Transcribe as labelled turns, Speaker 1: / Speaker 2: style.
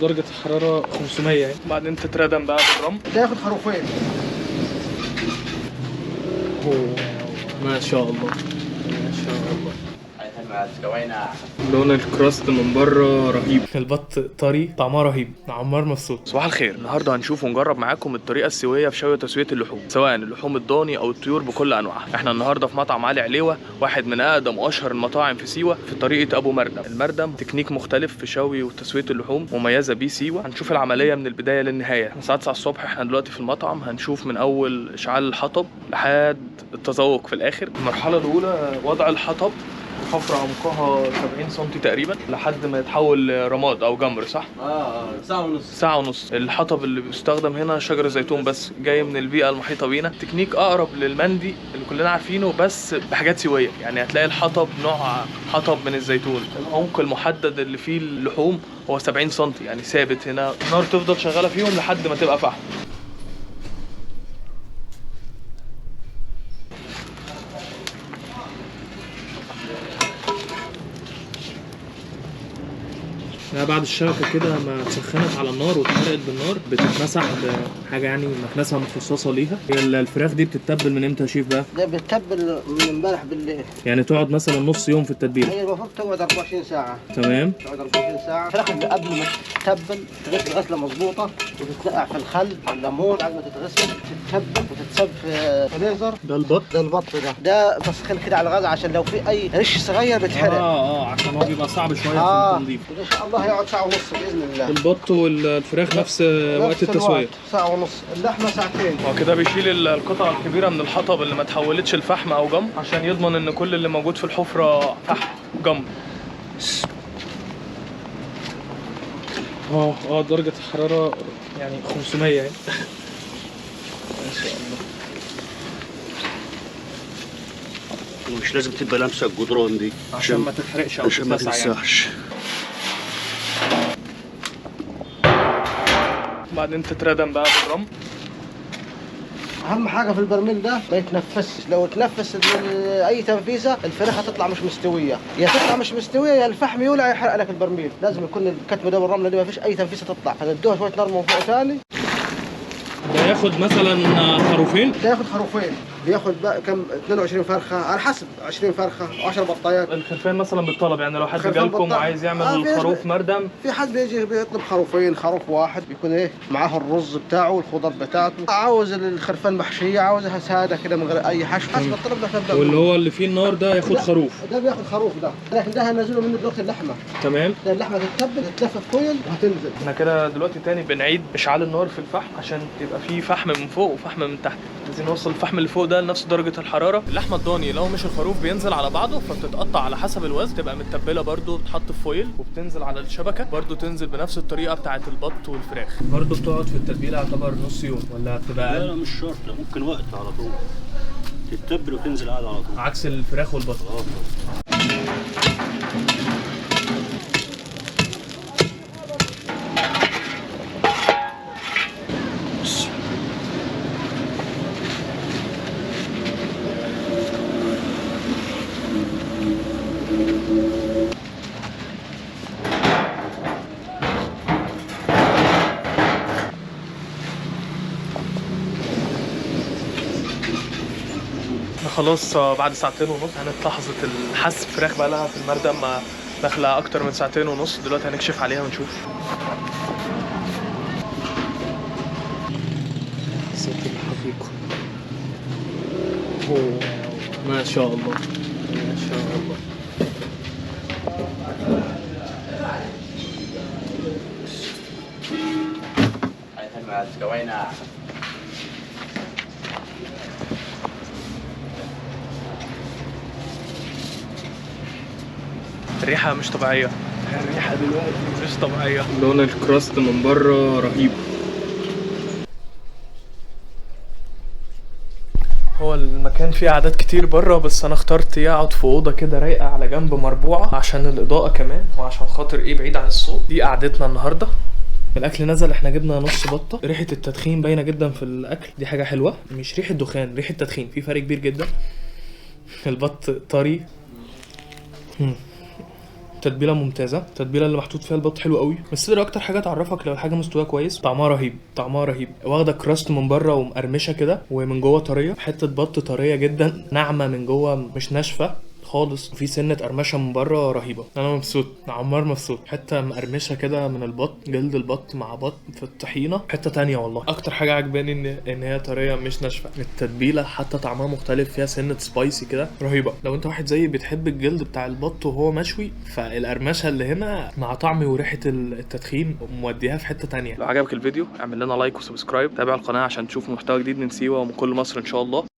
Speaker 1: درجة الحرارة 500 يعني. بعدين تتردم بقى بالرمل.
Speaker 2: تاخد خروفين.
Speaker 1: ما شاء الله ما شاء الله. لون الكراست من بره رهيب، البط طري طعمها رهيب. عمار مبسوط. صباح الخير. النهارده هنشوف ونجرب معاكم الطريقه السويه في شوي وتسويه اللحوم، سواء اللحوم الضاني او الطيور بكل انواعها. احنا النهارده في مطعم علي عليوه، واحد من اقدم واشهر المطاعم في سيوه في طريقه ابو مردم. المردم تكنيك مختلف في شوي وتسويه اللحوم مميزه بيه سيوه. هنشوف العمليه من البدايه للنهايه. الساعه 9 الصبح احنا دلوقتي في المطعم. هنشوف من اول اشعال الحطب لحد التذوق في الاخر. المرحله الاولى وضع الحطب، حفرة عمقها 70 سم تقريبا لحد ما يتحول رماد او جمر، صح؟
Speaker 2: ساعة ونص.
Speaker 1: ساعة ونص. الحطب اللي بيستخدم هنا شجر زيتون، بس جاي من البيئة المحيطة بينا. تكنيك اقرب للمندي اللي كلنا عارفينه بس بحاجات سوية. يعني هتلاقي الحطب نوع حطب من الزيتون. العمق المحدد اللي فيه اللحوم هو 70 سم، يعني ثابت هنا. النار تفضل شغالة فيهم لحد ما تبقى فحم. بعد الشبكة كده ما اتسخنت على النار واتحرقت بالنار بتتمسح بحاجة يعني مكنسة مخصصة ليها. هي الفراخ دي بتتبل من امتى يا شيف بقى؟
Speaker 2: ده بتتبل من امبارح بالليل.
Speaker 1: يعني تقعد مثلا نص يوم في التتبيل؟
Speaker 2: هي المفروض تقعد 24 ساعة.
Speaker 1: تمام.
Speaker 2: تقعد 24 ساعة. الفراخ اللي قبل ما تتبل تغسل غسلة مظبوطة وتتنقع في الخل والليمون بعد ما تتغسل تتبل وتتسب في فريزر.
Speaker 1: ده البط؟
Speaker 2: ده البط ده تسخين كده على الغاز عشان لو في أي رش صغير بيتحرق.
Speaker 1: عشان هو بيبقى صعب شوية في التنظيف.
Speaker 2: إن شاء الله هيقعد ساعة ونص بإذن الله.
Speaker 1: البط والفراخ نفس وقت التسوية؟
Speaker 2: ساعة ونص. اللحمة ساعتين.
Speaker 1: هو كده بيشيل القطعة الكبيرة من الحطب اللي ما تحولتش لفحم أو جمر عشان يضمن إن كل اللي موجود في الحفرة فحم جمر. درجة الحرارة يعني 500 يعني. ما شاء الله.
Speaker 3: مش لازم تبقى لامسه الجدران دي
Speaker 1: عشان ما تتحرقش او
Speaker 3: عشان ما
Speaker 1: تتلسع
Speaker 3: تلسعش.
Speaker 1: بعدين تتردم بقى بالرمل.
Speaker 2: اهم حاجه في البرميل ده ما يتنفسش. لو اتنفس اي تنفيسه الفراخ هتطلع مش مستويه، يا تطلع مش مستويه يا الفحم يولع يحرق لك البرميل. لازم يكون الكتم ده بالرمله دي ما فيش اي تنفيسه تطلع. هندوها شويه نار من فوق ثاني.
Speaker 1: ده ياخد مثلا خروفين؟
Speaker 2: ده ياخد خروفين. بياخد بقى كم 22 فرخه على حسب 20 فرخه 10 بطايات.
Speaker 1: الخرفان مثلا بالطلب، يعني لو حد جالكم وعايز يعمل خروف مردم.
Speaker 2: في حد بيجي بيطلب خروفين، خروف واحد بيكون معاه الرز بتاعه والخضر بتاعته. عاوز الخرفان محشيه، عاوزها ساده كده من غير اي حشو حسب الطلب ده تبدا.
Speaker 1: واللي هو اللي فيه النار ده ياخد خروف؟
Speaker 2: ده بياخد خروف ده، لكن ده هنزله منه دلوقتي اللحمه.
Speaker 1: تمام.
Speaker 2: ده اللحمه تتبل تتلف في فويل وهتنزل.
Speaker 1: احنا كده دلوقتي تاني بنعيد اشعال النار في الفحم عشان يبقى فيه فحم من فوق وفحم من تحت. عايزين نوصل الفحم اللي فوق ده لنفس درجه الحراره. اللحمه الضاني لو مش الخروف بينزل على بعضه فبتتقطع على حسب الوزن، تبقى متبله برده، تحط في فويل وبتنزل على الشبكه برده، تنزل بنفس الطريقه بتاعه البط والفراخ. برده بتقعد في التتبيله يعتبر نص يوم ولا بتبقى
Speaker 3: لا مش شرط، ممكن وقت على طول تتبل وتنزل عادي على طول
Speaker 1: عكس الفراخ والبط. خلاص بعد ساعتين ونص كانت لحظة الحس. فراخ بقى لها في المردم داخلة أكتر من ساعتين ونص. دلوقتي هنكشف عليها ونشوف. صوت الحقيقة. ما شاء الله ما شاء الله. الريحة مش طبيعية. الريحة دلوقتي مش طبيعية. لون الكراست من بره رهيب. هو المكان فيه قعدات كتير بره، بس انا اخترت اقعد في اوضه كده رايقه على جنب مربوعه عشان الاضاءه كمان وعشان خاطر بعيد عن الصوت. دي قعدتنا النهارده. الاكل نزل. احنا جبنا نص بطه. ريحه التدخين باينه جدا في الاكل، دي حاجه حلوه. مش ريحه دخان، ريحه تدخين، في فرق كبير جدا. البط طري. تتبيله ممتازه، التتبيله اللي محطوط فيها البط حلو قوي. الصدر اكتر حاجه تعرفك لو الحاجه مستويه كويس، طعمها رهيب، طعمها رهيب، واخده كراست من بره ومقرمشه كده، ومن جوه طريه، حته بط طريه جدا، ناعمه من جوه مش ناشفه خالص، وفي سنه قرمشه من بره رهيبه. انا مبسوط، عمار مبسوط. حته مقرمشه كده من البط، جلد البط مع بط في الطحينه حته تانية والله. اكتر حاجه عجباني ان هي طريه مش ناشفه. التتبيله حتى طعمها مختلف، فيها سنه سبايسي كده رهيبه. لو انت واحد زيي بتحب الجلد بتاع البط وهو مشوي، فالقرمشه اللي هنا مع طعم وريحه التدخين موديها في حته تانية. لو عجبك الفيديو اعمل لنا لايك وسبسكرايب، تابع القناه عشان تشوف محتوى جديد من سيوه ومن كل مصر ان شاء الله.